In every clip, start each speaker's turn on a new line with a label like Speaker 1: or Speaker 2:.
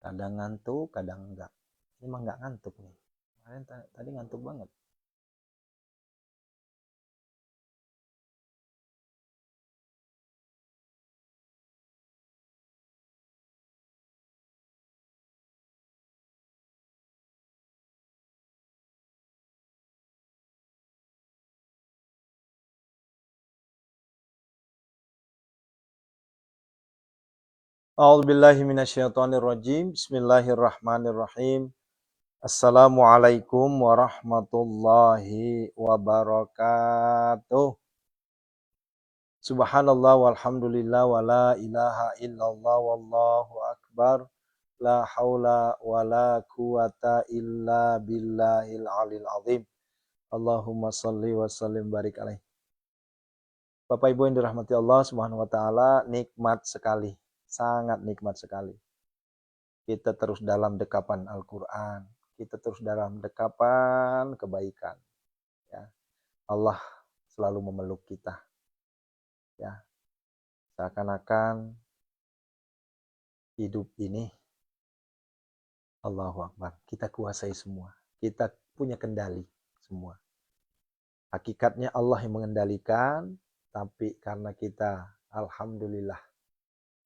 Speaker 1: Kadang ngantuk, kadang enggak. Ini mah enggak ngantuk nih. Kemarin tadi ngantuk banget. A'udzubillahi minasyaitonirrajim. Bismillahirrahmanirrahim. Assalamualaikum warahmatullahi wabarakatuh. Subhanallah walhamdulillah wa la ilaha illallah wallahu akbar. La haula wa la quwata illa billahil alil azim. Allahumma salli wa sallim barik alaih. Bapak Ibu yang dirahmati Allah Subhanahu wa taala, nikmat sekali, sangat nikmat sekali. Kita terus dalam dekapan Al-Qur'an, kita terus dalam dekapan kebaikan, ya. Allah selalu memeluk kita, ya. Seakan-akan hidup ini Allahu Akbar, kita kuasai semua. Kita punya kendali semua. Hakikatnya Allah yang mengendalikan, tapi karena kita alhamdulillah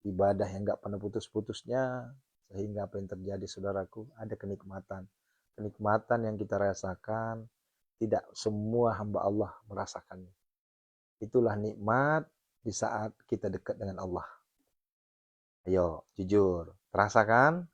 Speaker 1: ibadah yang enggak pernah putus-putusnya, sehingga apa yang terjadi saudaraku, ada kenikmatan. Kenikmatan yang kita rasakan, tidak semua hamba Allah merasakannya. Itulah nikmat di saat kita dekat dengan Allah. Ayo, jujur. Terasa kan?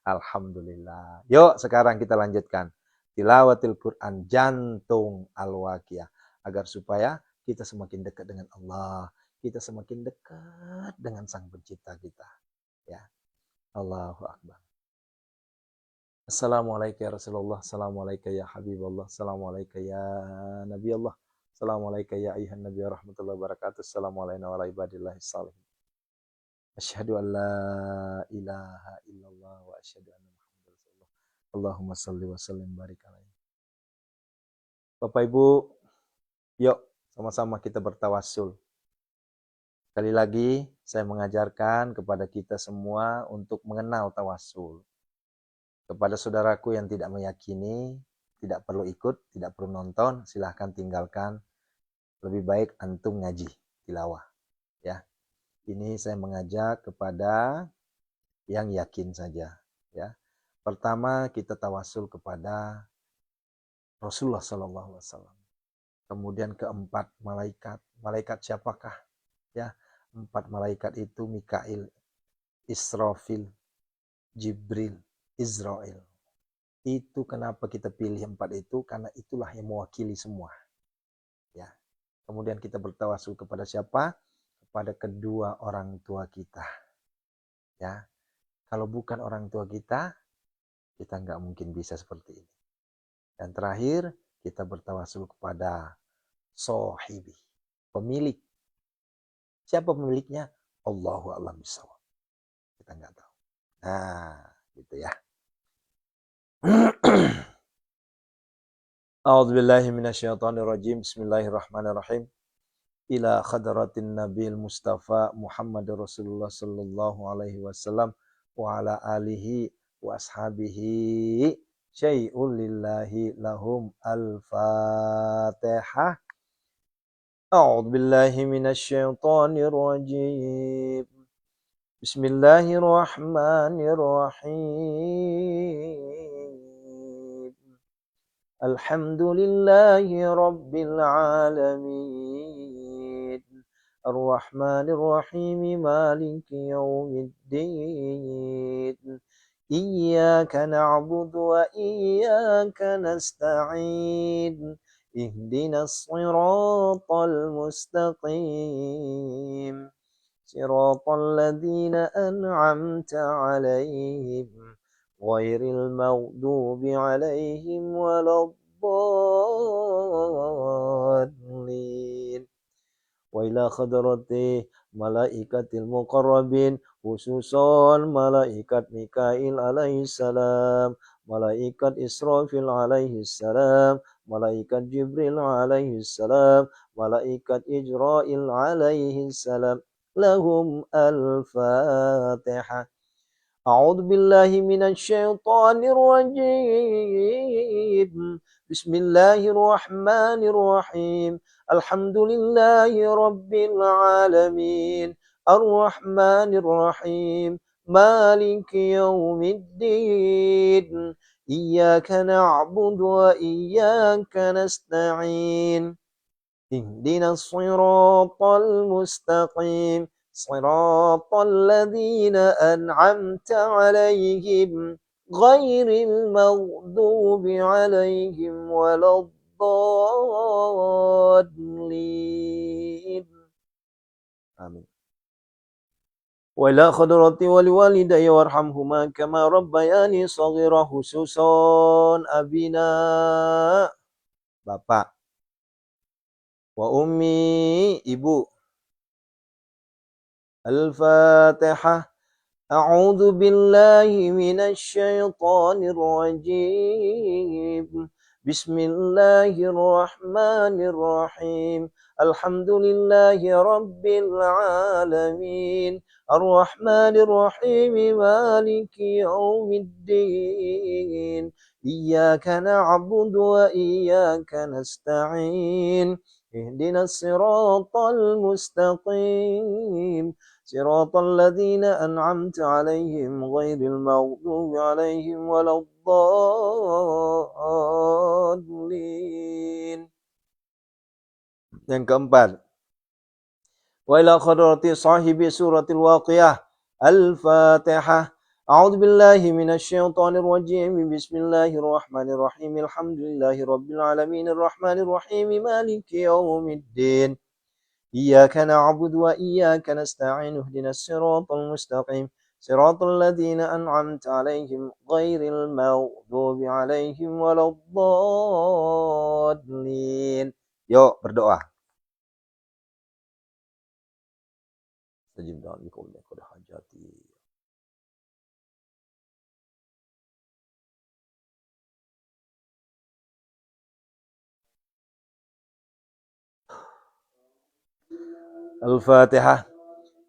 Speaker 1: Alhamdulillah. Yuk, sekarang kita lanjutkan. Tilawatil Quran, jantung al-waqiyah. Agar supaya kita semakin dekat dengan Allah. Kita semakin dekat dengan Sang Pencipta kita. Ya. Allahu Akbar. Assalamualaikum ya Rasulullah. Assalamualaikum ya Habibullah. Assalamualaikum ya Nabi Allah. Assalamualaikum ya ayuhan Nabi warahmatullahi wabarakatuh. Assalamualaikum warahmatullahi wabarakatuh. Asyhadu an la ilaha illallah wa asyhadu anna Muhammadar Rasulullah. Allahumma salli wa sallim barik alaihi. Bapak Ibu, yuk sama-sama kita bertawassul. Sekali lagi saya mengajarkan kepada kita semua untuk mengenal tawassul. Kepada saudaraku yang tidak meyakini, tidak perlu ikut, tidak perlu nonton, silahkan tinggalkan. Lebih baik antum ngaji, tilawah. Ya. Ini saya mengajak kepada yang yakin saja. Ya. Pertama kita tawassul kepada Rasulullah SAW. Kemudian keempat malaikat. Malaikat siapakah? Ya, 4 malaikat itu Mikail, Israfil, Jibril, Israel. Itu kenapa kita pilih 4 itu? Karena itulah yang mewakili semua. Ya. Kemudian kita bertawassul kepada siapa? Kepada kedua orang tua kita. Ya. Kalau bukan orang tua kita nggak mungkin bisa seperti ini. Dan terakhir, kita bertawassul kepada sohibi, pemilik. Siapa pemiliknya? Allahu a'lam bishawab. Kita nggak tahu. Nah, gitu ya. A'udzubillahi minasyaitonirrajim. Bismillahirrahmanirrahim. Ila khadratin Nabil Mustafa Muhammad Rasulullah sallallahu alaihi wasallam wa ala alihi wa ashabihi syai'un lillahi lahum al-Fatihah. A'udzubillahi minasyaitonirrajim. Bismillahirrahmanirrahim. Alhamdulillahi rabbil alamin. Ar-Rahmanir-Rahim. Maliki yaumiddin. Iyyaka na'budu wa iyyaka nasta'in. Ihdinas siratal mustaqim. Siratal ladzina an'amta 'alaihim ghairil maghdubi 'alaihim waladdallin. Wa ila khadrati malaikatil muqarrabin, khususan malaikat Mikail alaihi salam, malaikat Israfil alaihi salam, malaikat Jibril alaihi salam, malaikat Ijrail alaihi salam. Lahum al-Fatihah. أعوذ بالله من الشيطان الرجيم. بسم الله الرحمن الرحيم. الحمد لله رب العالمين الرحمن الرحيم مالك يوم الدين إياك نعبد وإياك نستعين اهدنا الصراط المستقيم صراط الذين أنعمت عليهم غير المغضوب عليهم ولا الضالين آمين. وإلى خضرتي ولوالدي وارحمهما كما ربياني صغيرا خصوصا أبينا bapak wa ummi ibu. Al-Fatihah. A'udzu billahi minasy syaithanir rajim. Bismillahirrahmanirrahim. Alhamdulillahi rabbil alamin. Ar-Rahmanir Rahim. Maliki yaumiddin. Iyyaka na'budu wa iyyaka nasta'in. Ihdinas siratal mustaqim. صراط الذين أنعمت عليهم غير المغضوب عليهم ولا الضالين. Yang keempat, wa ila khadrati sahibi suratil Waqiah. Al-Fatihah. A'udzu billahi minasy syaithanir rajim. Bismillahirrahmanirrahim. Alhamdulillahi rabbil alamin arrahmanir rahim maliki yaumiddin. إياك نعبد وإياك نستعين اهدنا الصراط المستقيم صراط الذين أنعمت عليهم غير المغضوب عليهم ولا الضالين. Yuk berdoa. Sajib doa bikum qad hajati. Al-Fatihah.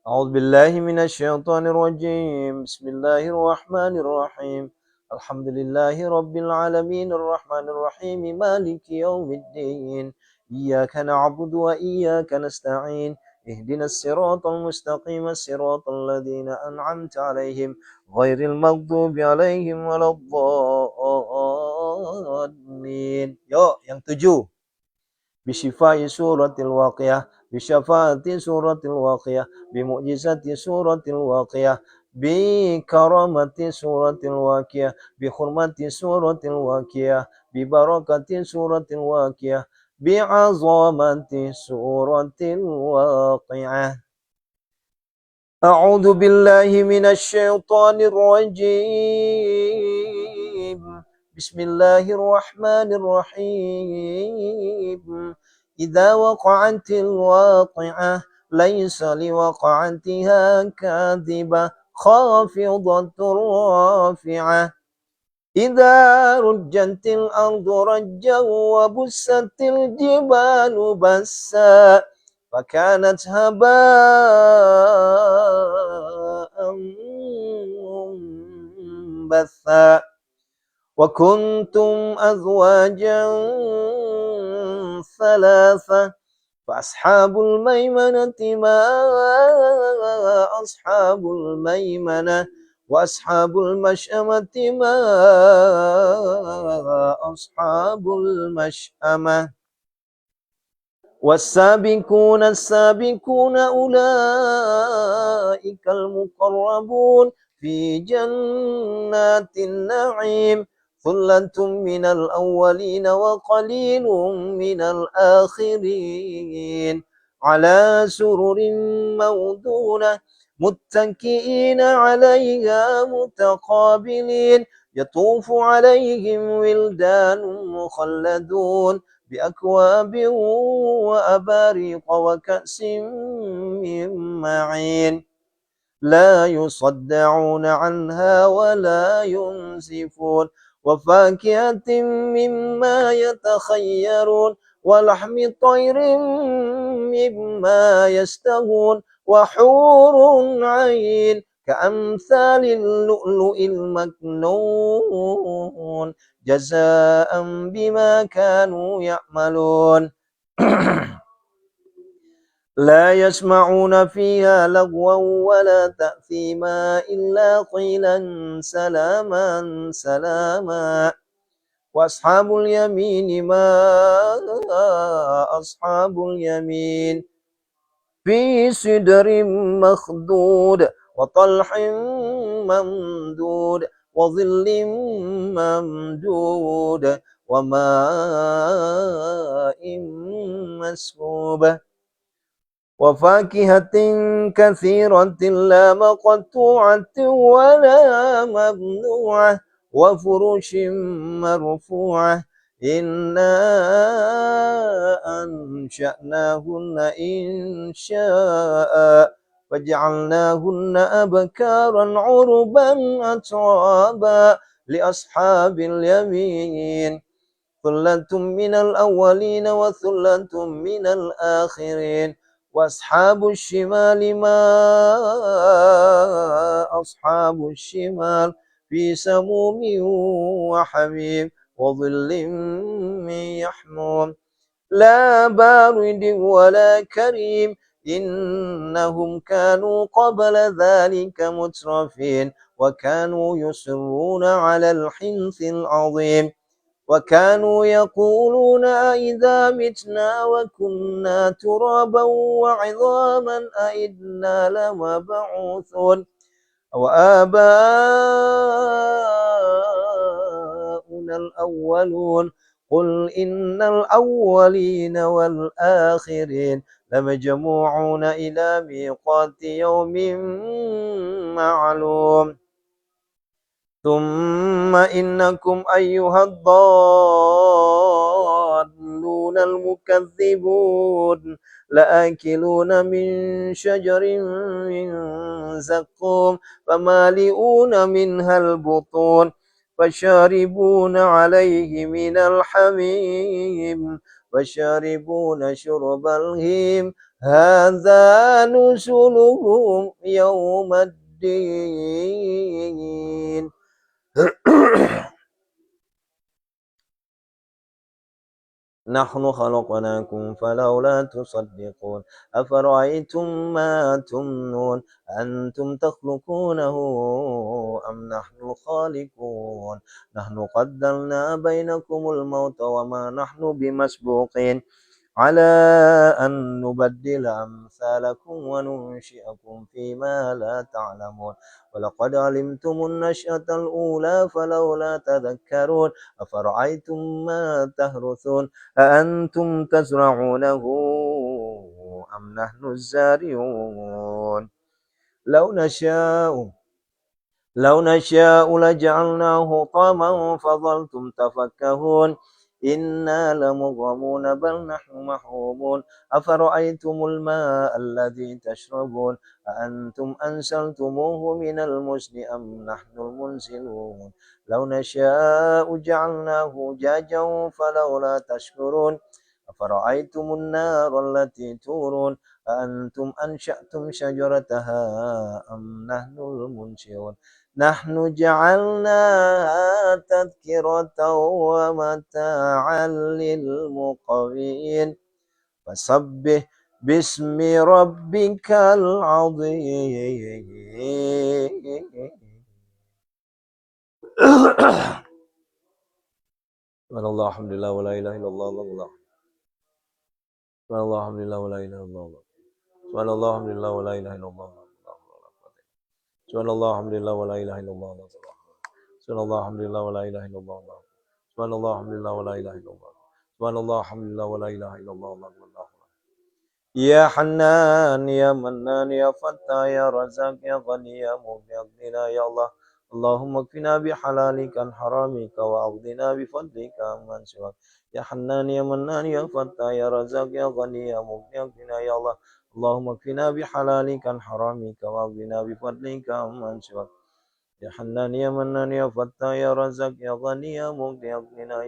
Speaker 1: A'udzu billahi minasy syaithanir rajim. Bismillahirrahmanirrahim. Alhamdulillahi rabbil alamin arrahmanir rahim maliki yaumiddin. Iyyaka na'budu wa iyyaka nasta'in. Ihdinas siratal mustaqim siratal ladzina an'amta 'alaihim ghairil maghdubi 'alaihim waladdallin. Yuk, yang 7. Bisyifai suratil Waqiah, bisyafaati suratil Waqiah, bimu'jizati suratil Waqiah, bi karamati suratil Waqiah, bi hurmati suratil Waqiah, bi barakati suratil Waqiah, bi azamati suratil Waqiah. A'udzu billahi minasy syaithanir rajim. Bismillahirrahmanirrahim. Idza waqa'atil waqi'ah laisa liwaqa'atiha kadhibah khafidatur rafi'ah. Idza rujjatil ardu rajjan wa bussatil jibalu bassa fakanat haba'an batha wa kuntum azwajan thalatha fa ashabul maimanati ma ashabul maimanah wa ashabul masy'amati ma ashabul masy'amah. والسابقون السابقون أولئك المقربون في جنات النعيم ثلة من الأولين وقليل من الآخرين على سرر موضونة متكئين عليها متقابلين يطوف عليهم ولدان مخلدون بأكواب وأباريق وكأس من معين لا يصدعون عنها ولا ينزفون وفاكهة مما يتخيرون ولحم طير مما يشتهون وحور عين كأمثال اللؤلؤ المكنون جزاء بما كانوا يعملون لا يسمعون فيها لغوا ولا تأثيما إلا قيلا سلاما سلاما وأصحاب اليمين ما أصحاب اليمين في سدر مخضود وطلح ممدود وظل ممدود وماء مسكوب وفاكهة كثيرة لا مقطوعة ولا ممنوعة وفرش مرفوعة إنا أنشأناهن إن شاء فجعلناهن أبكارا عربا أترابا لأصحاب اليمين ثلة من الأولين وثلة من الآخرين وأصحاب الشمال ما أصحاب الشمال في سموم وحميم وظل من يحموم لا بارد ولا كريم إنهم كانوا قبل ذلك مترفين وكانوا يصرون على الحنث العظيم وكانوا يقولون أئذا متنا وكنا ترابا وعظاما أئنا لمبعوثون وآباؤنا الأولون قل إن الأولين والآخرين لمجموعون إلى ميقات يوم معلوم ثم إنكم أيها الضالون المكذبون لآكلون من شجر من زقوم فمالئون منها البطون فشاربون عليه من الحميم فشاربون شرب الهيم هذا نزلهم يوم الدين نحن خلقناكم فلولا تصدقون أفرأيتم ما تمنون أنتم تخلقونه أم نحن الخالقون نحن قدرنا بينكم الموت وما نحن بمسبوقين على أن نبدل أمثالكم وننشئكم فيما لا تعلمون ولقد علمتم النشأة الأولى فلولا تذكرون أفرأيتم ما تهرثون أأنتم تزرعونه أم نحن الزارعون لو نشاء لجعلناه طعما فظلتم تفكهون إنا لمغرمون بل نحن محرومون أفرأيتم الماء الذي تشربون أأنتم أنزلتموه من المزن أم نحن المنزلون لو نشاء جعلناه جاجا فلولا تشكرون أفرأيتم النار التي تورون أأنتم أنشأتم شجرتها أم نحن المنشئون نحن جعلناها تذكرة ومتاعا للمقوين فسبح باسم ربك العظيم سبحان الله الحمد لله ولا إله إلا الله الله سبحان الله الحمد لله ولا إله إلا الله سبحان الله الحمد لله ولا إله إلا الله سبحان الله الحمد لله ولا إله إلا الله سبحان الله الحمد لله ولا إله إلا الله سبحان الله الحمد لله ولا إله إلا الله سبحان الله الحمد لله ولا إله إلا الله يا حنان يا منان يا فتاح يا رزاق يا غني يا مغني يا الله اللهم اكفنا بحلالك عن حرامك وأغننا بفضلك عمن سواك يا حنان يا منان يا فتاح يا رزاق يا غني يا مغني يا الله اللهم اكفنا بحلالك عن حرامك وأغننا بفضلك عمن سواك يا حنان يا منان يا فتاح يا رزاق يا غني يا مغني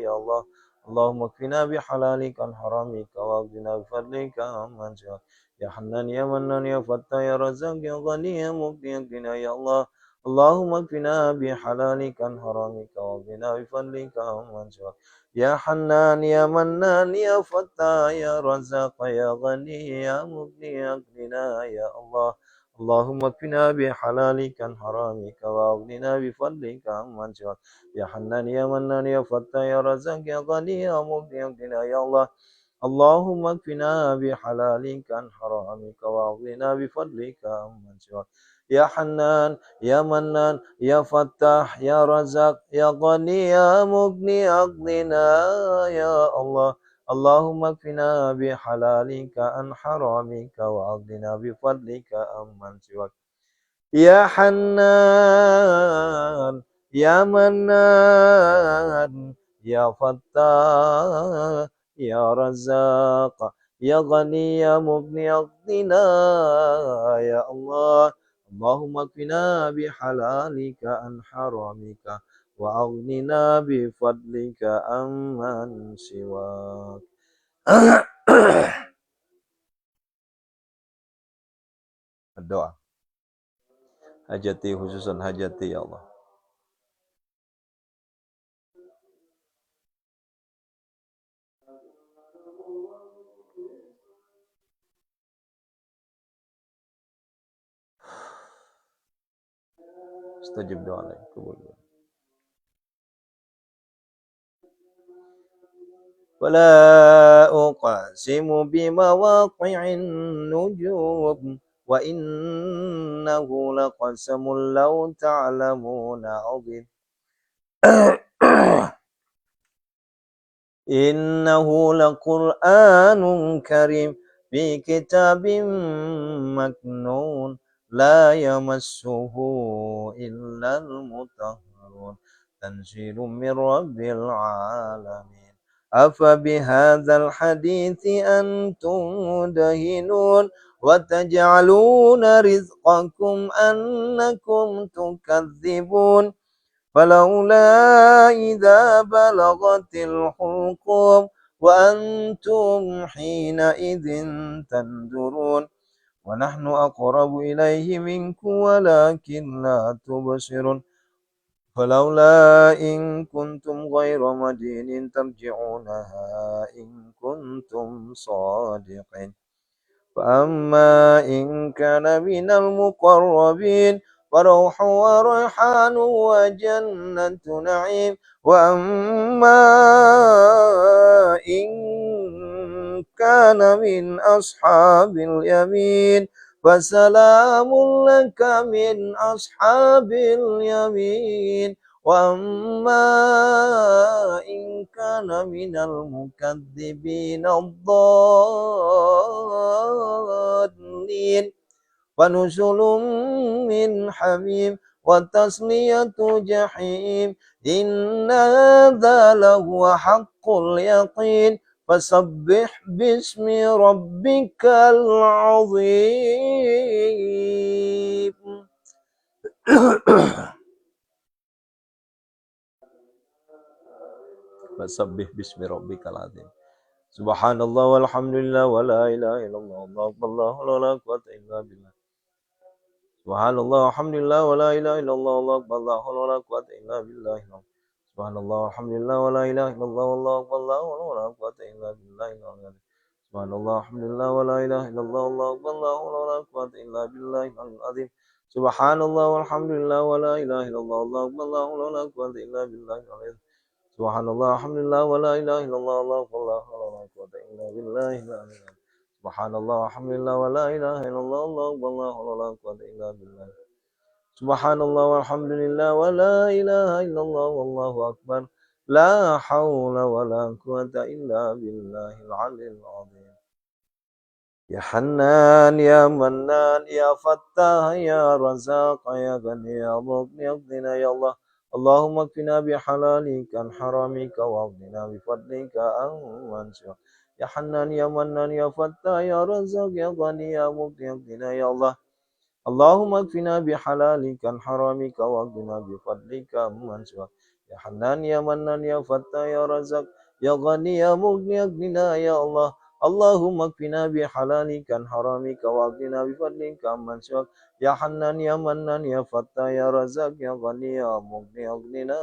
Speaker 1: يا الله اللهم اكفنا بحلالك عن حرامك واغننا بفضلك عمن سواك يا حنان يا منان يا فتاح يا رزاق يا غني يا مغني اغننا يا الله. اللهم اكفنا بحلالك عن حرامك واغننا بفضلك عمن سواك. يا حنان يا منان يا فتاح يا رزاق يا غني يا مغني اغننا يا الله. اللهم اكفنا بحلالك عن حرامك واغننا بفضلك عمن سواك. يا حنان يا منان يا فتاح يا رزاق يا غني يا مغني اغننا يا الله. اللهم اكفنا بحلالك عن حرامك واغننا بفضلك عمن سواك. يا حنان يا منان يا فتاح يا رزاق يا غني يا مغني اغننا يا الله. اللهم اكفنا بحلالك عن حرامك واغننا بفضلك عمن سواك. يا حنان يا منان يا فتاح يا رزاق يا غني يا مغني اغننا يا الله. اللهم اكفنا بحلالك عن حرامك واغننا بفضلك عمن سواك. الدعاء hajati khususan hajati ya Allah. Istajib doa kabul. ولا أقسم بمواقع النجوم وإنه لقسم لو تعلمون عظيم. إنه لقرآن كريم في كتاب مكنون لا يمسه إلا المطهرون تنزيل من رب العالمين. أفبهذا الحديث أنتم مدهنون وتجعلون رزقكم أنكم تكذبون. فلولا إذا بلغت الحلقوم وأنتم حينئذ تنظرون ونحن أقرب إليه منكم ولكن لا تبصرون. فلولا إن كنتم غير مدين ترجعونها إن كنتم صادقين. فأما إن كان من المقربين فروح وريحان وجنة نعيم. وأما إن كان من أصحاب اليمين فسلام لك من أصحاب اليمين. وأما إن كان من المكذبين الضالين فنزل من حميم وتصلية جحيم. إن هذا لهو حق اليقين. فسبح باسم ربك العظيم. فسبح باسم ربك العظيم. Subhanallah walhamdulillah wa la ilaha illallah wallahu akbar la quwwata illa billah. Subhanallah walhamdulillah wa la ilaha illallah wallahu akbar la quwwata illa billah. Subhanallah walhamdulillah wa la ilaha illallah wallahu akbar la quwwata illa billah. Subhanallah walhamdulillah wa la ilaha illallah wallahu akbar la quwwata illa billah al-azim. Subhanallah walhamdulillah wa la ilaha illallah wallahu akbar la quwwata illa billah al-azim. Subhanallah, alhamdulillah, wa la ilaha illallah, Allahu akbar, la hawla wa la quwwata illa billahi al-aliyyil azim. Subhanallah, alhamdulillah, wa la ilaha illallah, Allahu akbar, la hawla wa la quwwata illa billah. Subhanallah, walhamdulillah, wa la ilaha illallah, wallahu akbar, la hawla wa la quwwata illa billahil aliyyil azim. Ya Hannan, Ya Mannan, Ya Fattah, Ya Razaq, Ya Ghani, Ya Mughni, Aghnina, Ya Allah. Allahumma kfina bihalalika an haramika wa aghnina bifadlika amman siwak. Ya Hannan, Ya Mannan, Ya Fattah, Ya Razaq, Ya Ghani, Ya Mughni, Aghnina, Ya Allah. Allahumma kfina bihalalika an haramika wa aghnina bifadlika amman siwak. Ya Hannan, Ya Mannan, Ya Fattah, Ya Razaq, Ya Ghani, Ya Mughni, Aghnina, Ya Allah. Allahumma kfina bihalalika an haramika wa aghnina bifadlika amman siwak. Ya Hannan ya Mannan ya Fattah ya Razak ya Ghani ya Mughni aghnina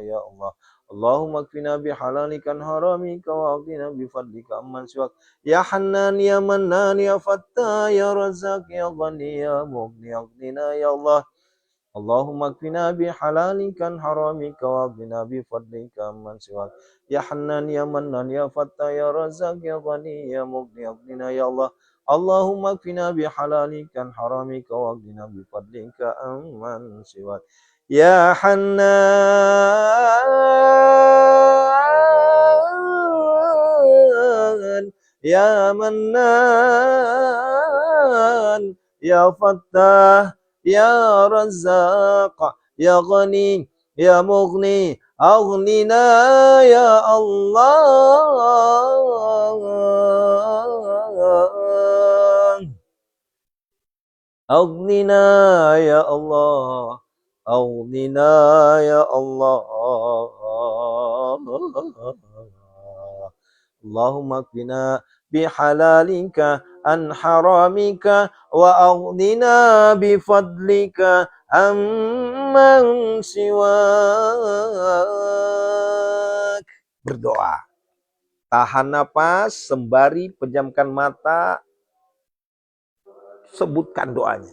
Speaker 1: ya Allah. Allahumma kfina bihalalika an haramika wa aghnina bifadlika amman siwak. Ya Hannan ya Mannan ya Fattah ya Razak ya Ghani ya Mughni aghnina ya Allah. Allahumma kfina bihalalika an haramika wa aghnina bifadlika amman siwak. Ya Hannan ya Mannan ya Fattah ya Razak ya Ghani ya Mughni aghnina ya Allah. Allahumma kfina bihalalika an haramika wa aghnina bifadlika amman siwak. Ya Hannan ya Mannan ya Fattah ya Razzaq ya Ghani ya Mughni aghnina ya Allah. Aghnina ya Allah. Aghnina ya Allah. Allahumma qina bihalalika an haramika wa aghnina bifadlika amman siwak. Berdoa. Tahan napas sembari pejamkan mata. Sebutkan doanya.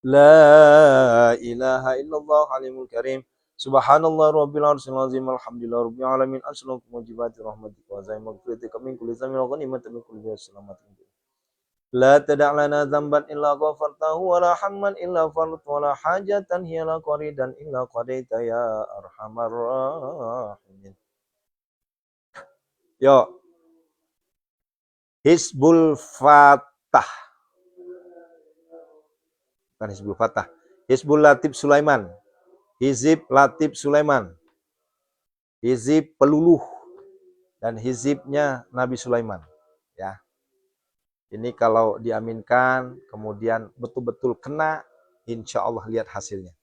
Speaker 1: La ilaha illallah halimul karim. Subhanallah rabbil arsyil azim. Alhamdulillah rabbil alamin. As'alukum mujibati rahmatika wa zaim maghfiratika min kulli dhanbin wa ghanimatan min kulli salamatin. La tada' lana dhanban illa ghafartahu wa la hamman illa farta wa la hajatan hiya la qaridan illa qadaita ya arhamar rahimin. Yo. Hizbul Fatah. Bukan Hizbul Fatah. Hizbul Latif Sulaiman. Hizib Latif Sulaiman. Hizib Peluluh. Dan hizibnya Nabi Sulaiman. Ya. Ini kalau diaminkan, kemudian betul-betul kena, insya Allah lihat hasilnya.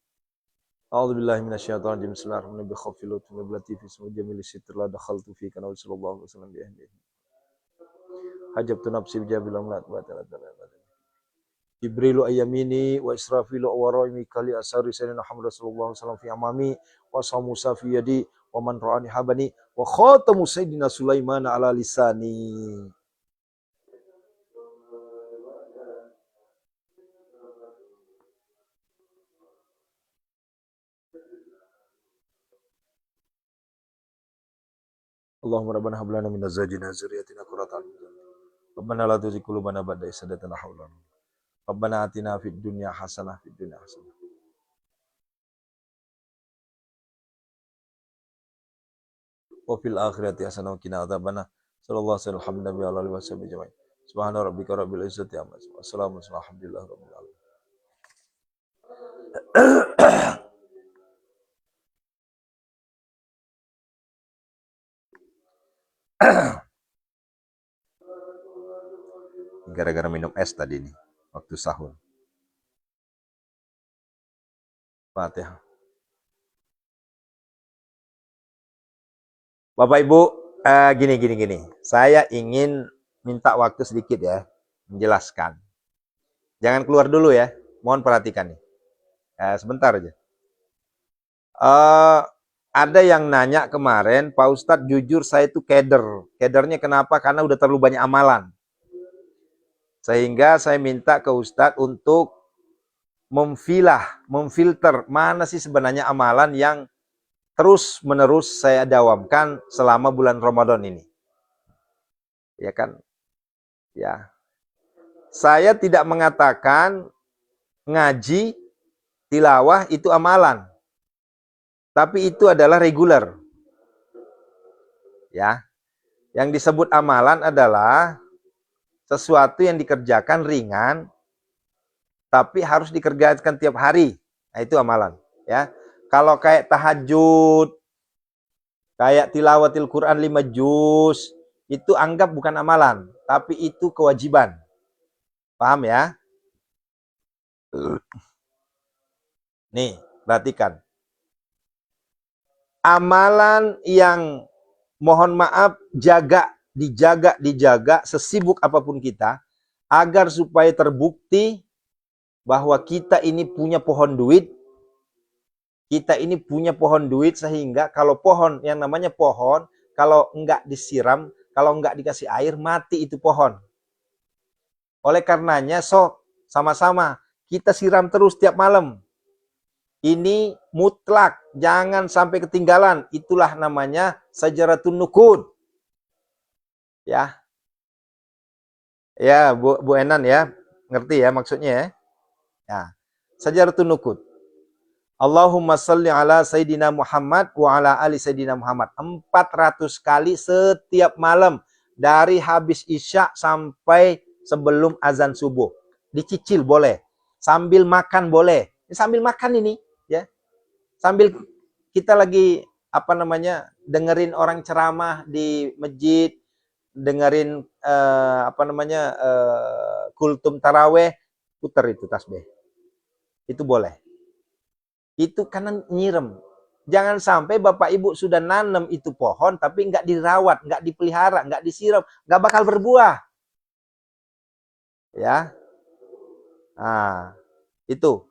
Speaker 1: A'udzubillahi minasyaitonirrajim. Bismillahirrahmanirrahim. Bi khawfil wa latifis wa jamil sitr la dakhaltu fi kana sallallahu alaihi wasallam bi ahli. Hajabtu nafsi bi jabil amlat wa ta'ala. Jibrilu ayyamini wa Israfilu awaroimi kali asari sayyidina Muhammad sallallahu alaihi wasallam fi amami wa Musa fi yadi wa man ra'ani habani wa khatamu sayyidina Sulaiman ala lisani. Allahumma rabbana hab lana min azwajina dzurriyyatina qurrata a'yun. Rabbana la tuzigh qulubana ba'da idh hadaytana wa hab lana Rabbana atina fid dunya hasanah fid dunya hasanah. Wa fil akhirati hasanah wa qina adzabannar. Sallallahu alaihi wa alihi wasallam. Subhana rabbika rabbil izzati amma yasifun. Wassalamu alhamdulillahi rabbil alamin. Gara-gara minum es tadi nih waktu sahur. Fatihah. Bapak Ibu, gini. Saya ingin minta waktu sedikit ya, menjelaskan. Jangan keluar dulu ya, mohon perhatikan nih. Sebentar aja. Ada yang nanya kemarin, Pak Ustadz jujur saya itu keder. Kedernya kenapa? Karena udah terlalu banyak amalan. Sehingga saya minta ke Ustadz untuk memfilter mana sih sebenarnya amalan yang terus-menerus saya dawamkan selama bulan Ramadan ini. Ya kan? Ya. Saya tidak mengatakan ngaji, tilawah itu amalan. Tapi itu adalah reguler. Ya. Yang disebut amalan adalah sesuatu yang dikerjakan ringan, tapi harus dikerjakan tiap hari. Nah, itu amalan. Ya. Kalau kayak tahajud, kayak tilawatil Quran 5 juz, Itu anggap bukan amalan, tapi itu kewajiban. Paham ya? Nih, perhatikan. Amalan yang mohon maaf dijaga sesibuk apapun kita, agar supaya terbukti bahwa kita ini punya pohon duit, sehingga kalau pohon, yang namanya pohon, kalau enggak disiram, kalau enggak dikasih air, mati itu pohon. Oleh karenanya, sama-sama kita siram terus tiap malam. Ini mutlak, jangan sampai ketinggalan. Itulah namanya sajaratun nukud. Ya. Ya, Bu Enan ya. Ngerti ya maksudnya ya? Ya. Sajaratun nukud. Allahumma salli ala Sayyidina Muhammad wa ala ali Sayyidina Muhammad. 400 kali setiap malam. Dari habis Isya sampai sebelum azan subuh. Dicicil boleh. Sambil makan boleh. Sambil makan ini. Ya, sambil kita lagi dengerin orang ceramah di masjid, dengerin kultum taraweh, putar itu tasbih. Itu boleh. Itu karena nyirem. Jangan sampai Bapak Ibu sudah nanam itu pohon tapi nggak dirawat, nggak dipelihara, nggak disiram, nggak bakal berbuah. Ya. Nah, itu.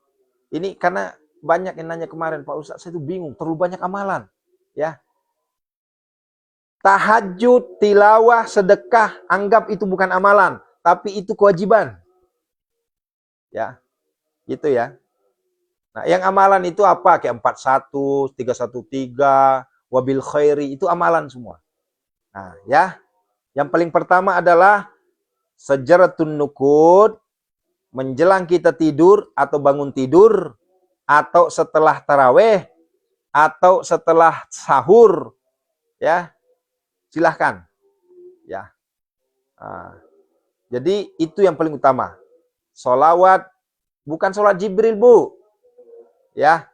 Speaker 1: Ini karena banyak yang nanya kemarin, Pak Ustadz, saya tuh bingung, terlalu banyak amalan. Ya. Tahajud, tilawah, sedekah, anggap itu bukan amalan, tapi itu kewajiban. Ya. Gitu ya. Nah, yang amalan itu apa? Kayak 41, 313, wabil khairi, itu amalan semua. Nah, ya. Yang paling pertama adalah sajaratun nukud, menjelang kita tidur atau bangun tidur, atau setelah taraweh, atau setelah sahur, ya silahkan, ya. Nah, jadi itu yang paling utama. Solawat, bukan sholat Jibril Bu, ya.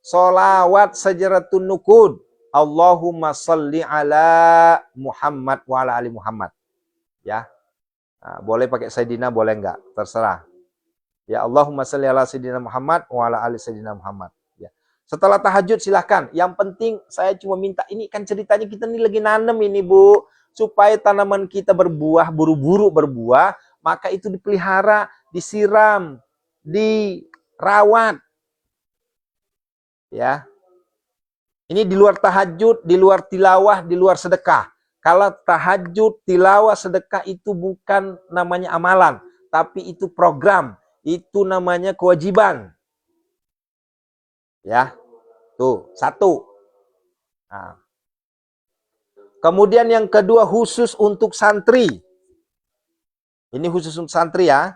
Speaker 1: Solawat sajaratun nukud. Allahumma salli ala Muhammad wa ala ali Muhammad, ya. Nah, boleh pakai Sayyidina, boleh enggak, terserah. Ya, Allahumma salli ala Sayyidina Muhammad wa ala ali Sayyidina Muhammad. Ya. Setelah tahajud silahkan. Yang penting saya cuma minta, ini kan ceritanya kita nih lagi nanam ini Bu, supaya tanaman kita berbuah, buru-buru berbuah, maka itu dipelihara, disiram, dirawat. Ya. Ini di luar tahajud, di luar tilawah, di luar sedekah. Kalau tahajud, tilawah, sedekah itu bukan namanya amalan, tapi itu program. Itu namanya kewajiban. Ya. Tuh, satu. Nah. Kemudian yang kedua, khusus untuk santri. Ini khusus untuk santri ya.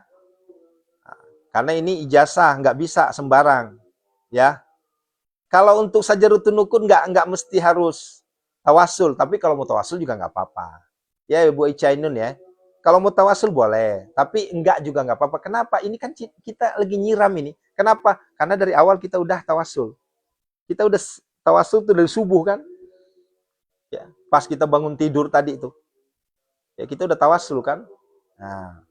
Speaker 1: Nah, karena ini ijazah, nggak bisa sembarang. Ya. Kalau untuk sajaratun nukud nggak mesti harus tawasul. Tapi kalau mau tawasul juga nggak apa-apa. Ya, Bu Icainun ya. Kalau mau tawasul boleh, tapi enggak juga nggak apa-apa. Kenapa? Ini kan kita lagi nyiram ini. Kenapa? Karena dari awal kita udah tawasul. Kita udah tawasul tuh dari subuh kan? Ya, pas kita bangun tidur tadi itu. Ya, kita udah tawasul kan? Nah.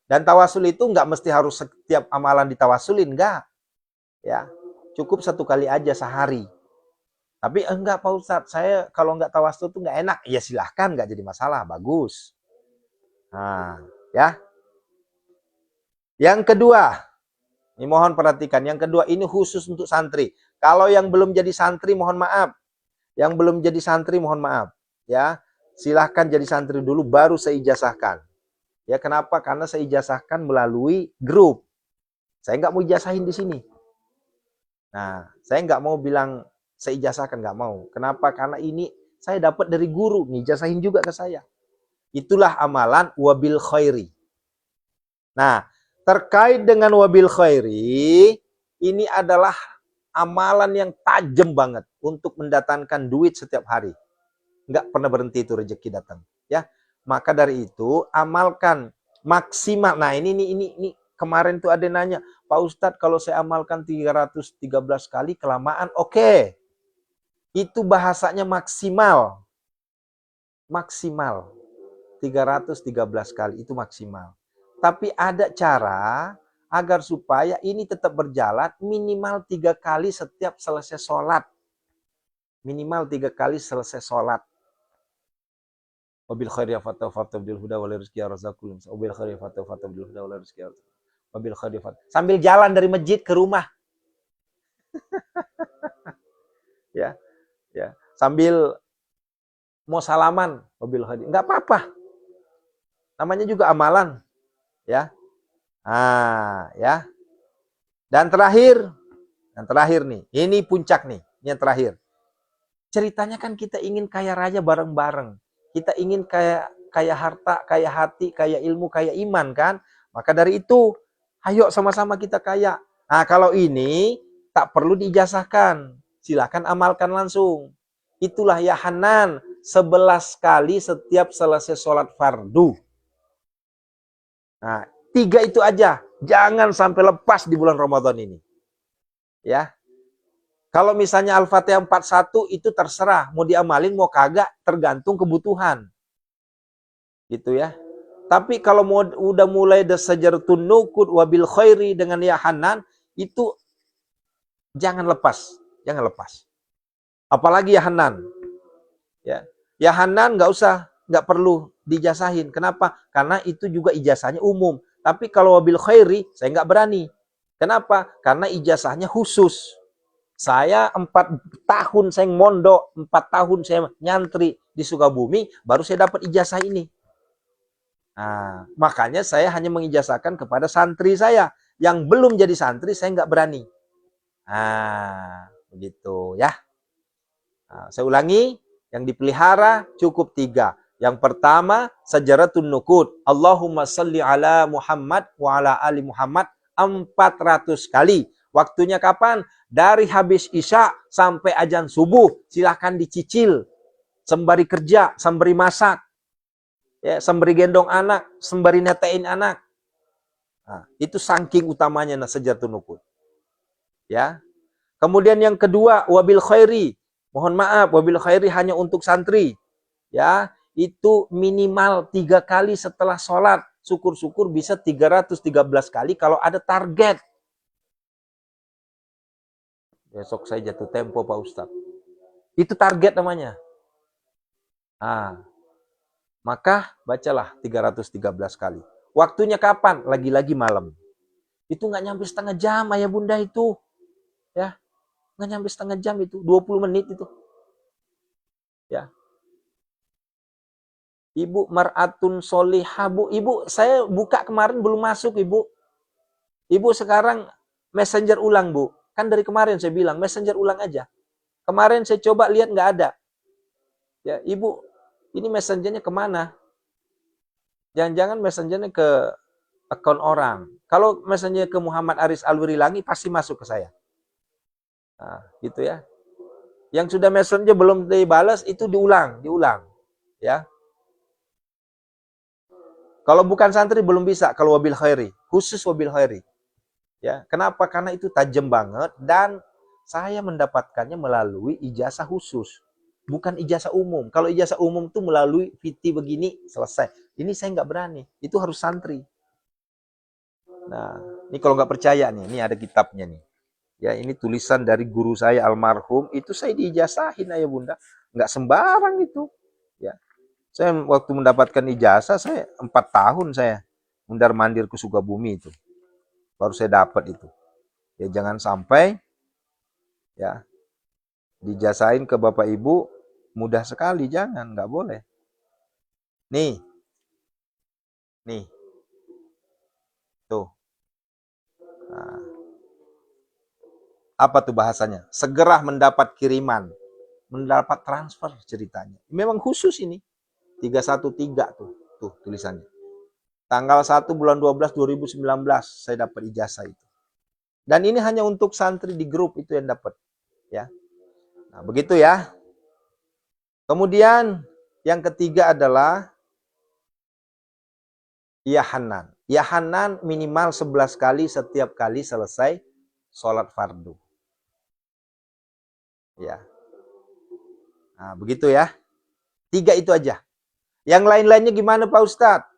Speaker 1: Dan tawasul itu nggak mesti harus setiap amalan ditawasulin, enggak. Ya, cukup satu kali aja sehari. Tapi enggak Pak Ustadz, saya kalau enggak tawasul tuh enggak enak. Ya silahkan, enggak jadi masalah, bagus. Nah, ya. Yang kedua, ini mohon perhatikan. Yang kedua ini khusus untuk santri. Kalau yang belum jadi santri mohon maaf. Yang belum jadi santri mohon maaf. Ya, silahkan jadi santri dulu baru saya ijazahkan. Ya, kenapa? Karena saya ijazahkan melalui grup. Saya nggak mau ijazahin di sini. Nah, saya nggak mau bilang saya ijazahkan, nggak mau. Kenapa? Karena ini saya dapat dari guru, ngijazahin juga ke saya. Itulah amalan wabil khairi. Nah, terkait dengan wabil khairi, ini adalah amalan yang tajam banget untuk mendatangkan duit setiap hari. Nggak pernah berhenti itu rezeki datang. Ya, maka dari itu amalkan maksimal. Nah, ini kemarin tuh ada nanya, Pak Ustadz kalau saya amalkan 313 kali kelamaan, oke. Itu bahasanya maksimal. Maksimal. 313 kali, itu maksimal. Tapi ada cara agar supaya ini tetap berjalan minimal 3 kali setiap selesai sholat. Minimal 3 kali selesai sholat. Wabil khairi fatabdil huda wal rizqi arzaqul. Wabil khairi fatabdil huda wal rizqi arzaqul. Wabil khairi sambil jalan dari masjid ke rumah. Ya, ya. Sambil mau salaman, wabil khairi. Enggak apa-apa. Namanya juga amalan, ya. Ya. Dan terakhir nih. Ini puncak nih, yang terakhir. Ceritanya kan kita ingin kaya raya bareng-bareng. Kita ingin kaya harta, kaya hati, kaya ilmu, kaya iman kan? Maka dari itu, ayo sama-sama kita kaya. Nah, kalau ini tak perlu diijazahkan. Silakan amalkan langsung. Itulah ya Hanan, 11 kali setiap selesai sholat fardu. Nah, 3 itu aja. Jangan sampai lepas di bulan Ramadan ini. Ya. Kalau misalnya Al-Fatihah 41 itu terserah, mau diamalin mau kagak tergantung kebutuhan. Gitu ya. Tapi kalau udah mulai sajaratun nukud wabil khairi dengan ya Hanan, itu jangan lepas, jangan lepas. Apalagi ya Hanan. Ya. Ya Hanan nggak perlu dijasahin. Kenapa? Karena itu juga ijazahnya umum. Tapi kalau wabil khairi saya nggak berani. Kenapa? Karena ijazahnya khusus. Saya 4 tahun saya mondok, 4 tahun saya nyantri di Sukabumi, baru saya dapat ijazah ini. Nah, makanya saya hanya mengijazahkan kepada santri saya. Yang belum jadi santri, saya nggak berani. Nah, begitu ya. Nah, saya ulangi, yang dipelihara cukup 3. Yang pertama, sajaratun nukud. Allahumma salli ala Muhammad wa ala ali Muhammad 400 kali. Waktunya kapan? Dari habis Isya sampai azan subuh. Silahkan dicicil. Sembari kerja, sembari masak. Ya, sembari gendong anak, sembari netein anak. Nah, itu saking utamanya sajaratun nukud. Ya. Kemudian yang kedua, wabil khairi. Mohon maaf, wabil khairi hanya untuk santri. Ya, itu minimal 3 kali setelah sholat. Syukur-syukur bisa 313 kali kalau ada target. Besok saya jatuh tempo Pak Ustadz. Itu target namanya. Nah, maka bacalah 313 kali. Waktunya kapan? Lagi-lagi malam. Itu nggak nyampe setengah jam ayah bunda itu. Ya, nggak nyampe setengah jam itu. 20 menit itu. Ya. Ibu mar'atun solihah, Bu. Ibu, saya buka kemarin belum masuk, Ibu. Ibu sekarang messenger ulang, Bu. Kan dari kemarin saya bilang, messenger ulang aja. Kemarin saya coba lihat nggak ada. Ya, Ibu, ini messengernya kemana? Jangan-jangan messengernya ke akun orang. Kalau messengernya ke Muhammad Aris Alwirilangi, pasti masuk ke saya. Nah, gitu ya. Yang sudah messenger belum dibalas, itu diulang. Ya. Kalau bukan santri belum bisa, kalau wabil khairi. Khusus wabil khairi. Ya, kenapa? Karena itu tajam banget dan saya mendapatkannya melalui ijazah khusus, bukan ijazah umum. Kalau ijazah umum tuh melalui VT begini selesai. Ini saya nggak berani. Itu harus santri. Nah, ini kalau nggak percaya nih, ini ada kitabnya nih. Ya, ini tulisan dari guru saya almarhum. Itu saya diijazahin ayah bunda. Nggak sembarang itu. Ya, saya waktu mendapatkan ijazah saya 4 tahun saya mundar-mandir ke Sukabumi itu. Baru saya dapat itu. Ya jangan sampai ya dijasain ke Bapak Ibu mudah sekali, jangan, nggak boleh. Nih. Tuh. Nah. Apa tuh bahasanya? Segera mendapat kiriman, mendapat transfer ceritanya. Memang khusus ini. 313 tuh tulisannya. Tanggal 1 bulan 12 2019 saya dapat ijazah itu. Dan ini hanya untuk santri di grup itu yang dapat, ya. Nah, begitu ya. Kemudian yang ketiga adalah ya Hanan. Ya Hanan minimal 11 kali setiap kali selesai sholat fardu. Ya. Nah, begitu ya. 3 itu aja. Yang lain-lainnya gimana Pak Ustadz?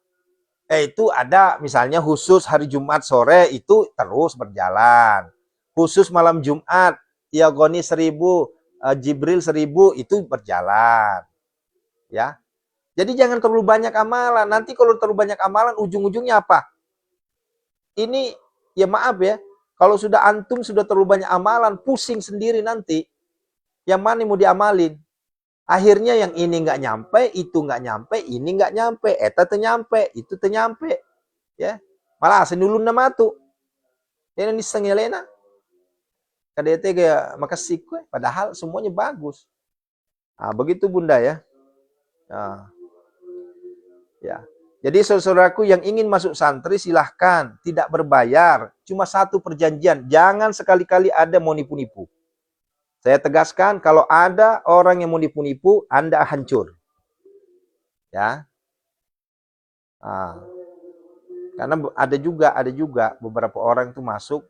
Speaker 1: Itu ada misalnya khusus hari Jumat sore itu terus berjalan. Khusus malam Jumat, ya Goni 1000, Jibril 1000 itu berjalan. Ya. Jadi jangan terlalu banyak amalan. Nanti kalau terlalu banyak amalan ujung-ujungnya apa? Ini ya maaf ya, kalau sudah antum sudah terlalu banyak amalan, pusing sendiri nanti. Yang mana mau diamalin? Akhirnya yang ini nggak nyampe, itu nggak nyampe, ini nggak nyampe, eta ternyampe, itu ternyampe, ya. Malah senulun nama tu. Ini setengah lena. KDT kayak makasih kue, padahal semuanya bagus. Nah, begitu Bunda ya. Nah, ya. Jadi saudaraku yang ingin masuk santri silahkan, tidak berbayar, cuma satu perjanjian, jangan sekali-kali ada mau nipu-nipu. Saya tegaskan, kalau ada orang yang mau nipu-nipu, Anda hancur. Ya. Nah, karena ada juga beberapa orang itu masuk,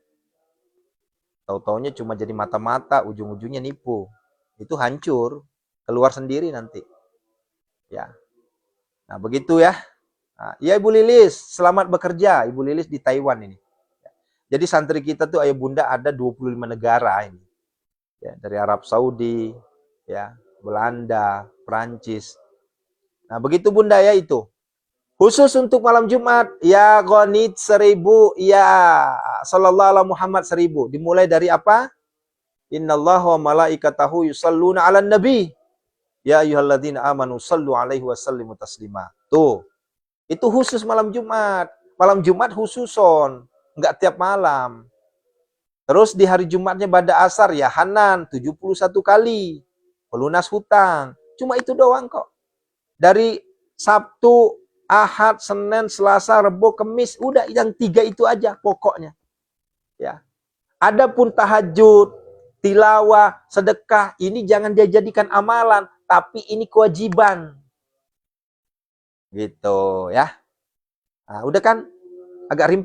Speaker 1: tahu-taunya cuma jadi mata-mata, ujung-ujungnya nipu. Itu hancur, keluar sendiri nanti. Ya. Nah, begitu ya. Nah, ya Ibu Lilis, selamat bekerja. Ibu Lilis di Taiwan ini. Jadi santri kita tuh ayah bunda ada 25 negara ini. Ya, dari Arab Saudi, ya, Belanda, Prancis. Nah, begitu Bunda ya itu. Khusus untuk malam Jumat, ya Ghanid 1000, ya sallallahu alaihi Muhammad 1000. Dimulai dari apa? Innallaha wa malaikatahu yusalluna 'alan nabi. Ya ayyuhalladzina amanu sallu alaihi wa sallimu taslima. Tuh. Itu khusus malam Jumat. Malam Jumat khususon, enggak tiap malam. Terus di hari Jumatnya pada asar ya Hanan 71 kali. Pelunas hutang. Cuma itu doang kok. Dari Sabtu, Ahad, Senin, Selasa, Rebo, Kemis, udah yang 3 itu aja pokoknya. Ya. Adapun tahajud, tilawah, sedekah, ini jangan dijadikan amalan, tapi ini kewajiban. Gitu ya. Nah, udah kan? Agak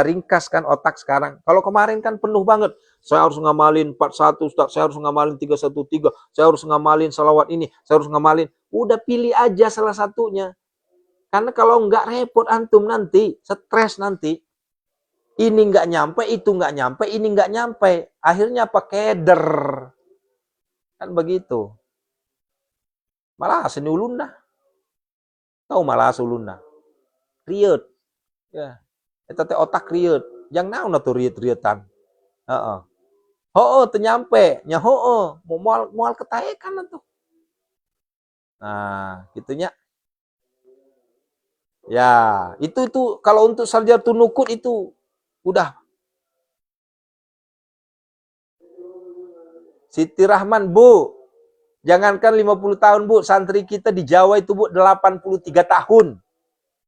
Speaker 1: ringkas kan otak sekarang. Kalau kemarin kan penuh banget. Saya harus ngamalin 41 Ustaz, saya harus ngamalin 313, saya harus ngamalin salawat ini, saya harus ngamalin. Udah pilih aja salah satunya. Karena kalau enggak repot antum nanti, stres nanti. Ini enggak nyampe, itu enggak nyampe, ini enggak nyampe. Akhirnya apa? Keder. Kan begitu. Malah senulun dah. Tahu malah sulun dah. Riut. Ya. Eta teh otak riut. Yang naon atuh riut-riutan. Heeh. Heueuh teu nyampe, nya heueuh, moal ketaekan atuh. Nah, gitunya. Ya, itu kalau untuk sarjatun nukut itu udah. Siti Rahman, Bu. Jangankan 50 tahun, Bu, santri kita di Jawa itu, Bu, 83 tahun.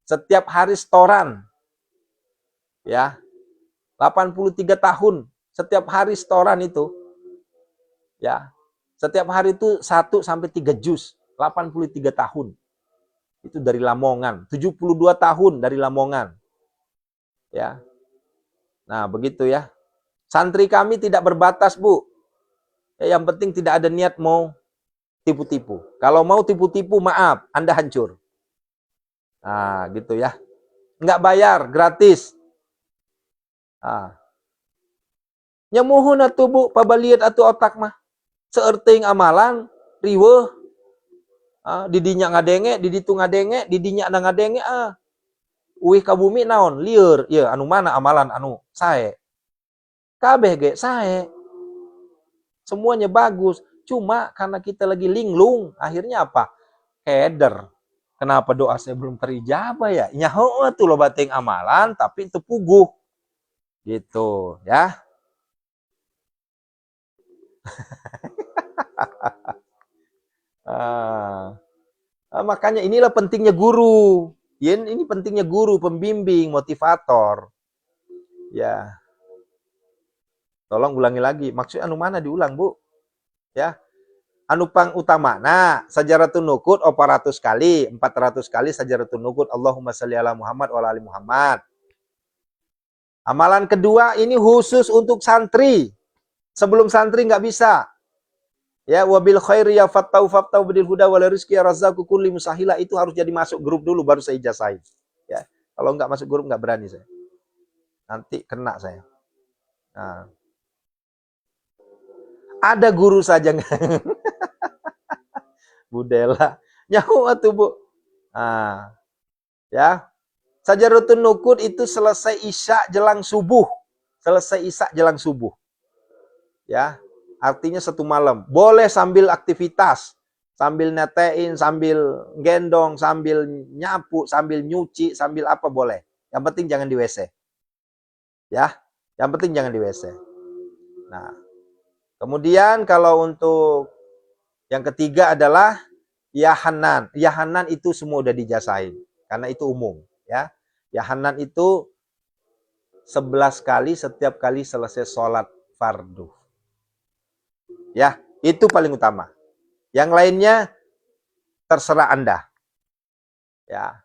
Speaker 1: Setiap hari setoran. Ya. 83 tahun setiap hari setoran itu. Ya. Setiap hari itu 1 sampai 3 juz. 83 tahun. Itu dari Lamongan. 72 tahun dari Lamongan. Ya. Nah, begitu ya. Santri kami tidak berbatas, Bu. Ya, yang penting tidak ada niat mau tipu-tipu. Kalau mau tipu-tipu, maaf, Anda hancur. Nah, gitu ya. Enggak bayar, gratis. Ah. Nyamuhun atuh Bu, pabaliet atuh otak mah. Seerting amalan, riweuh. Didinya ngadenge, diditu ngadenge, didinya ada ngadenge, uih ka bumi naon? Lieur. Ieu anu mana amalan anu sae? Kabeh ge sae. Semuanya bagus. Cuma karena kita lagi linglung, akhirnya apa? Keder. Kenapa doa saya belum terijabah ya? Nya heueuh tuh loba teuing amalan tapi teu puguh. Gitu, ya. Makanya inilah pentingnya guru. Ya, ini pentingnya guru, pembimbing, motivator. Ya. Tolong ulangi lagi. Maksudnya anu mana diulang, Bu? Ya. Anu pang utamana sajaratun nukut 400 kali, 400 kali sajaratun nukut Allahumma shalli ala Muhammad wa ala ali Muhammad. Amalan kedua ini khusus untuk santri. Sebelum santri nggak bisa. Ya, wabil khairi ya fattau bidil huda wal rizqi ya razzaqu kulli musahila, itu harus jadi masuk grup dulu baru saya ijazahin. Ya. Kalau enggak masuk grup enggak berani saya. Nanti kena saya. Nah. Ada guru saja enggak. Budela. Nyawa tuh, Bu. Nah, ya. Sajaratun nukud itu selesai isya jelang subuh. Selesai isya jelang subuh. Ya. Artinya satu malam. Boleh sambil aktivitas. Sambil netein, sambil gendong, sambil nyapu, sambil nyuci, sambil apa boleh. Yang penting jangan di WC. Ya. Yang penting jangan di WC. Nah. Kemudian kalau untuk yang ketiga adalah ya Hanan. Ya Hanan itu semua udah dijasain. Karena itu umum. Ya. Ya Hanan itu 11 kali setiap kali selesai sholat fardu. Ya, itu paling utama. Yang lainnya terserah Anda. Ya,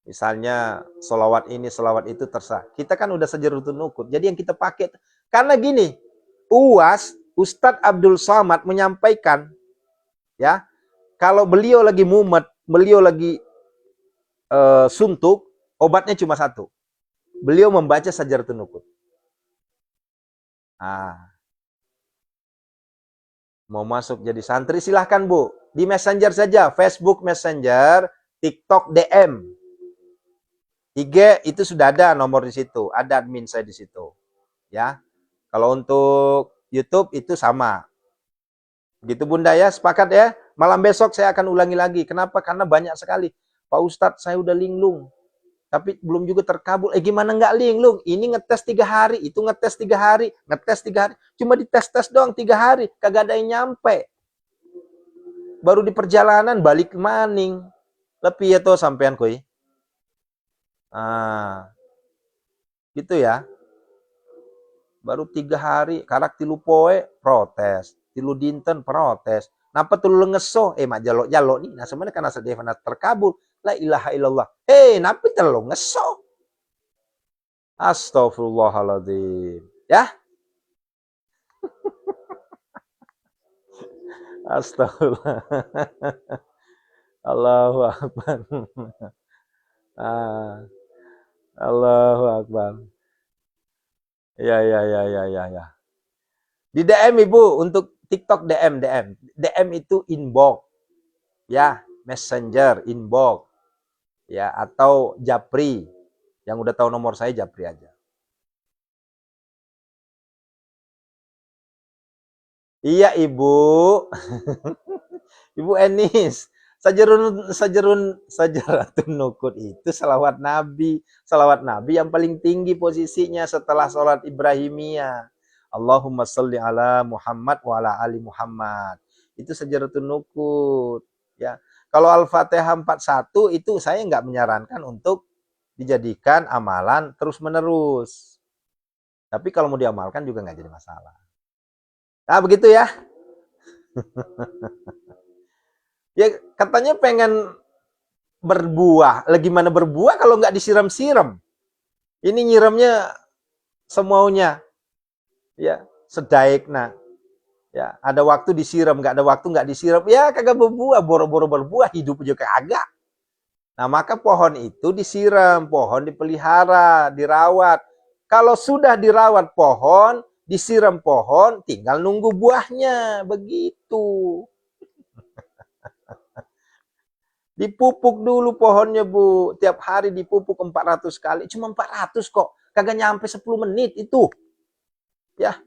Speaker 1: misalnya sholawat ini, sholawat itu terserah. Kita kan udah sajaratun nukud. Jadi yang kita pakai, karena gini, UAS, Ustadz Abdul Somad menyampaikan, ya, kalau beliau lagi mumet, beliau lagi suntuk, obatnya cuma satu. Beliau membaca sajaratun nukud. Ah, mau masuk jadi santri silahkan, Bu. Di Messenger saja, Facebook Messenger, TikTok DM. IG itu sudah ada nomor di situ, ada admin saya di situ. Ya. Kalau untuk YouTube itu sama. Begitu Bunda ya, sepakat ya? Malam besok saya akan ulangi lagi. Kenapa? Karena banyak sekali. Pak Ustadz, saya udah linglung. Tapi belum juga terkabul. Gimana nggak linglung? Ini ngetes 3 hari, itu ngetes 3 hari, ngetes 3 hari. Cuma dites-tes doang 3 hari, kagak ada yang nyampe. Baru di perjalanan balik maning. Lebih ya tuh sampean koi. Gitu ya. Baru 3 hari, karak tilu poe protes, tilu dinten protes. Napa tulu ngeso? Mak jalok-jalok nih. Nah sebenarnya karena sedevana terkabul. La ilaha illallah. Napa telu ngeso? Astagfirullahaladzim. Ya? Astagfirullah. Allahu Akbar. Allahu Akbar. Ya. Di DM Ibu, untuk TikTok DM. DM itu inbox. Ya, Messenger, inbox. Ya, atau Japri. Yang udah tahu nomor saya Japri aja. Iya, Ibu. Ibu Enis. Sajaratun nukud itu salawat Nabi. Salawat Nabi yang paling tinggi posisinya setelah sholat Ibrahimiyah. Allahumma sholli ala Muhammad wa ala ali Muhammad. Itu sajaratun nukud. Ya. Kalau Al-Fatihah 41 itu saya nggak menyarankan untuk dijadikan amalan terus-menerus. Tapi kalau mau diamalkan juga nggak jadi masalah. Nah, begitu ya. Ya katanya pengen berbuah. Lagi mana berbuah kalau nggak disiram-siram? Ini nyiramnya semaunya. Ya, sedaikna. Ya, ada waktu disiram, nggak ada waktu nggak disiram. Ya kagak berbuah, boro-boro berbuah, hidup juga kagak. Nah, maka pohon itu disiram, pohon dipelihara, dirawat. Kalau sudah dirawat pohon, disiram pohon, tinggal nunggu buahnya. Begitu. Dipupuk dulu pohonnya, Bu. Tiap hari dipupuk 400 kali. Cuma 400 kok. Kagak nyampe 10 menit itu. Ya.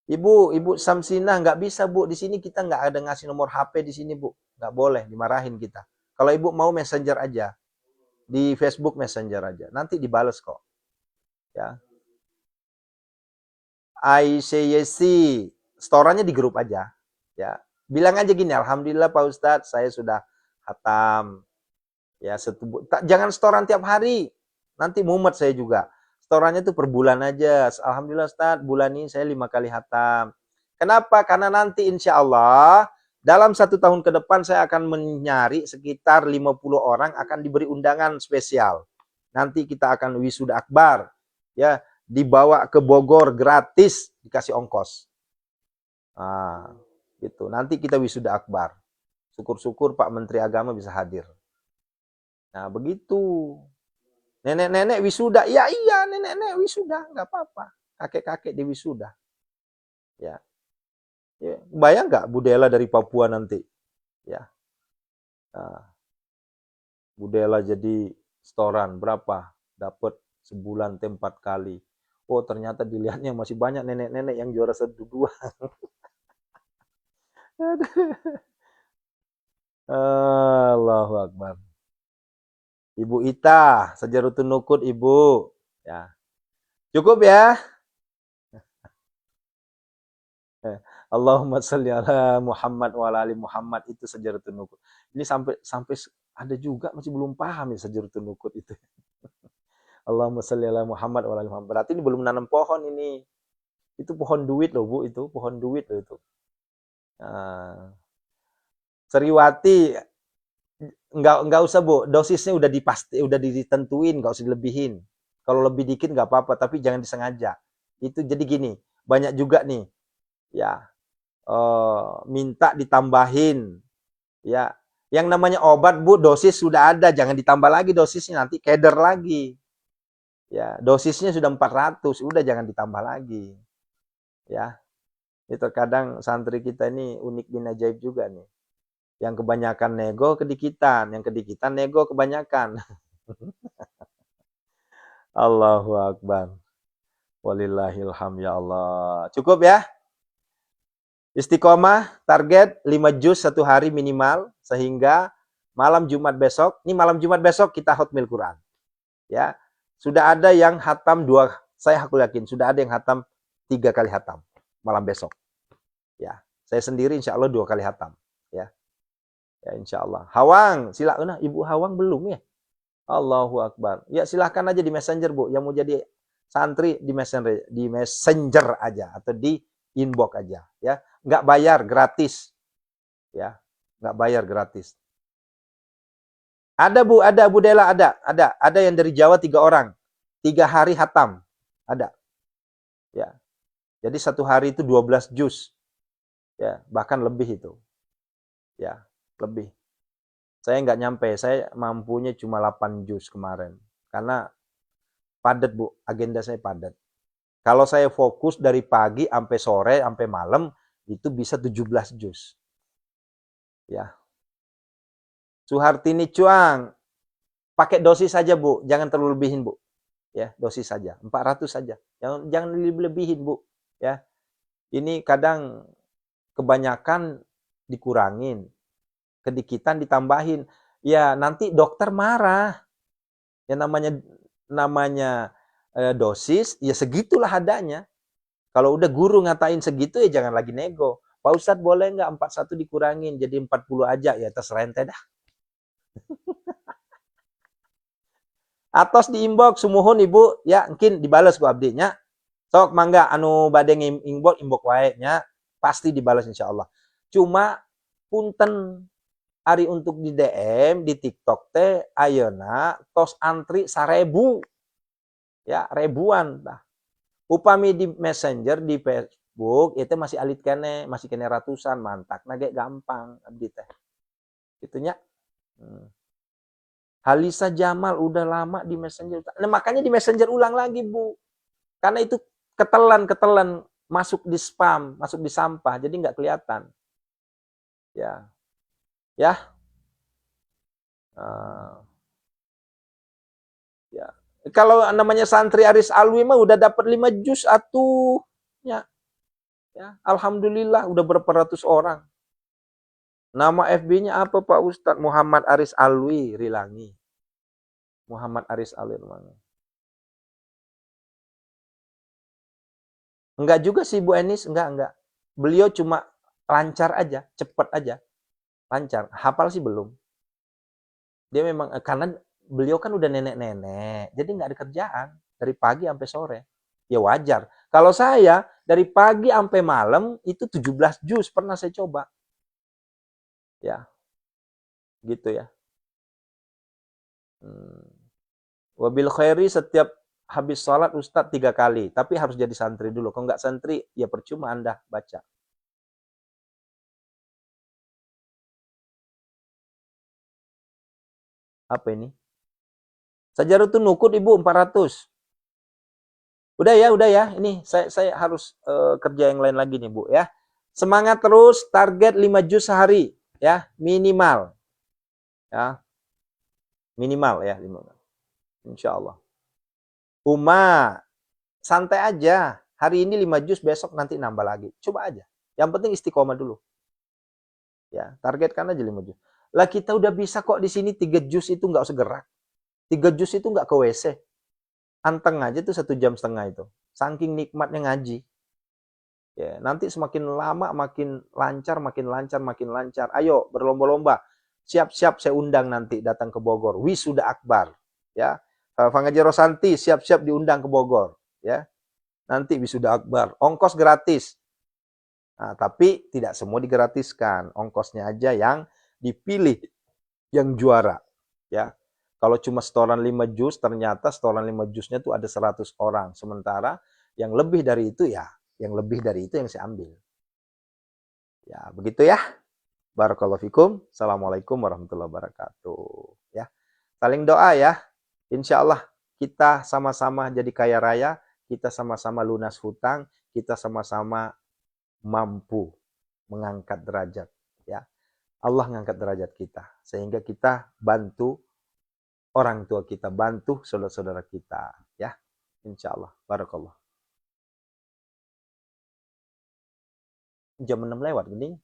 Speaker 1: Ibu Samsina, nggak bisa, Bu. Di sini kita nggak ada ngasih nomor HP di sini, Bu. Nggak boleh, dimarahin kita. Kalau Ibu mau Messenger aja. Di Facebook Messenger aja. Nanti dibales kok. Ya. ICYC. Storannya di grup aja. Ya. Bilang aja gini, Alhamdulillah Pak Ustadz, saya sudah hatam. Ya, jangan setoran tiap hari. Nanti mumet saya juga. Setorannya tuh per bulan aja. Alhamdulillah Ustaz, bulan ini saya 5 kali hatam. Kenapa? Karena nanti insya Allah dalam 1 tahun ke depan saya akan menyari sekitar 50 orang akan diberi undangan spesial. Nanti kita akan wisuda akbar. Ya, dibawa ke Bogor gratis, dikasih ongkos. Gitu. Nanti kita wisuda akbar. Syukur-syukur Pak Menteri Agama bisa hadir. Nah, begitu. Nenek-nenek wisuda, iya nenek-nenek wisuda, nggak apa-apa. Kakek-kakek di wisuda. Ya. Ya. Bayang nggak Budela dari Papua nanti? Ya. Nah, Budela jadi setoran berapa? Dapat sebulan 4 kali. Oh, ternyata dilihatnya masih banyak nenek-nenek yang juara 1-2. Allahu Akbar. Ibu Ita, Sajarutun Nukut Ibu. Ya. Cukup ya. Allahumma sholli ala Muhammad wa ala ali Muhammad itu Sajarutun Nukut. Ini sampai ada juga masih belum paham ya Sajarutun Nukut itu. Allahumma sholli ala Muhammad wa ala ali Muhammad. Berarti ini belum nanam pohon ini. Itu pohon duit loh, Bu, itu pohon duit loh itu. Nah, Seriwati nggak usah Bu, dosisnya udah ditentuin, nggak usah dilebihin. Kalau lebih dikit nggak apa-apa, tapi jangan disengaja. Itu jadi gini, banyak juga nih, ya minta ditambahin, ya. Yang namanya obat Bu, dosis sudah ada, jangan ditambah lagi dosisnya, nanti keder lagi. Ya, dosisnya sudah 400, udah jangan ditambah lagi. Ya, itu kadang santri kita ini unik bin ajaib juga nih. Yang kebanyakan nego kedikitan, yang kedikitan nego kebanyakan. Allahu Akbar. Walillahilham ya Allah. Cukup ya? Istiqomah, target 5 juz 1 hari minimal, sehingga malam Jumat besok, ini malam Jumat besok kita hotmil Quran. Ya, sudah ada yang hatam 2, saya aku yakin, sudah ada yang hatam 3 kali hatam malam besok. Ya, saya sendiri insya Allah 2 kali hatam. Ya, ya insya Allah. Hawang, silakan. Ibu Hawang belum ya? Allahu Akbar. Ya silahkan aja di messenger Bu, yang mau jadi santri di messenger aja atau di inbox aja ya, nggak bayar, gratis ya, nggak bayar, gratis. Ada Bu, ada Bu Dela, ada yang dari Jawa 3 orang, 3 hari hatam ada ya. Jadi 1 hari itu 12 juz ya, bahkan lebih itu ya, lebih. Saya nggak nyampe, saya mampunya cuma 8 juz kemarin. Karena padat Bu, agenda saya padat. Kalau saya fokus dari pagi sampai sore, sampai malam, itu bisa 17 juz. Ya. Suhartini Cuang, pakai dosis saja Bu, jangan terlalu lebihin Bu. Ya, dosis saja, 400 saja. Jangan lebihin Bu. Ya. Ini kadang kebanyakan dikurangin, kedikitan ditambahin. Ya, nanti dokter marah. Ya namanya dosis, ya segitulah adanya. Kalau udah guru ngatain segitu ya jangan lagi nego. Pak Ustadz boleh nggak 41 dikurangin jadi 40 aja? Ya terserah ente dah. Atos di inbox sumuhun Ibu, ya mungkin dibalas ku abdinya. Sok mangga anu bade inbox wae nya, pasti dibalas insyaallah. Cuma punten ari untuk di DM di TikTok teh ayeuna tos antri 1000. Ya, ribuan tah. Upami di Messenger di Facebook itu masih alit kene, masih kene ratusan, mantak nage gampang abdi teh. Itunya. Halisa Jamal udah lama di Messenger. Nah, makanya di Messenger ulang lagi, Bu. Karena itu ketelan masuk di spam, masuk di sampah, jadi nggak kelihatan. Ya. Ya. Ya. Kalau namanya santri Aris Alwi mah udah dapat 5 juz atuh. Ya. Ya, alhamdulillah udah berapa ratus orang. Nama FB-nya apa Pak Ustadz? Muhammad Aris Alwi Rilangi. Muhammad Aris Alwi Rilangi. Enggak juga sih Bu Enis, enggak. Beliau cuma lancar aja, cepat aja. Lancar, hafal sih belum. Dia memang, karena beliau kan udah nenek-nenek, jadi nggak ada kerjaan. Dari pagi sampai sore. Ya wajar. Kalau saya, dari pagi sampai malam, itu 17 juz pernah saya coba. Ya, gitu ya. Wabil khairi setiap habis sholat Ustadz 3 kali. Tapi harus jadi santri dulu. Kalau nggak santri, ya percuma Anda baca. Apa ini? Sajaratun Nuqud Ibu 400. Udah ya. Ini saya harus kerja yang lain lagi nih, Bu ya. Semangat terus, target 5 juz sehari ya, minimal. Ya. Minimal ya, insyaallah. Uma, santai aja. Hari ini 5 juz, besok nanti nambah lagi. Coba aja. Yang penting istiqomah dulu. Ya, targetkan aja 5 juz. Lah kita udah bisa kok di sini 3 juz itu nggak usah gerak. 3 juz itu nggak ke WC. Anteng aja tuh 1,5 jam itu. Saking nikmatnya ngaji. Ya, nanti semakin lama makin lancar, makin lancar, makin lancar. Ayo berlomba-lomba. Siap-siap saya undang nanti datang ke Bogor. Wisuda Akbar. Ya, Fangaji Rosanti siap-siap diundang ke Bogor. Ya, nanti wisuda Akbar. Ongkos gratis. Nah, tapi tidak semua digratiskan. Ongkosnya aja yang dipilih, yang juara. Ya, kalau cuma setoran 5 juz, ternyata setoran 5 juznya tuh ada 100 orang. Sementara yang lebih dari itu ya, yang lebih dari itu yang saya ambil. Ya, begitu ya. Barakallahu fikum. Assalamualaikum warahmatullahi wabarakatuh. Ya, saling doa ya. Insya Allah kita sama-sama jadi kaya raya, kita sama-sama lunas hutang, kita sama-sama mampu mengangkat derajat. Ya, Allah mengangkat derajat kita sehingga kita bantu orang tua kita, bantu saudara-saudara kita. Ya, insya Allah. Barakallah. Jam 6 lewat, mending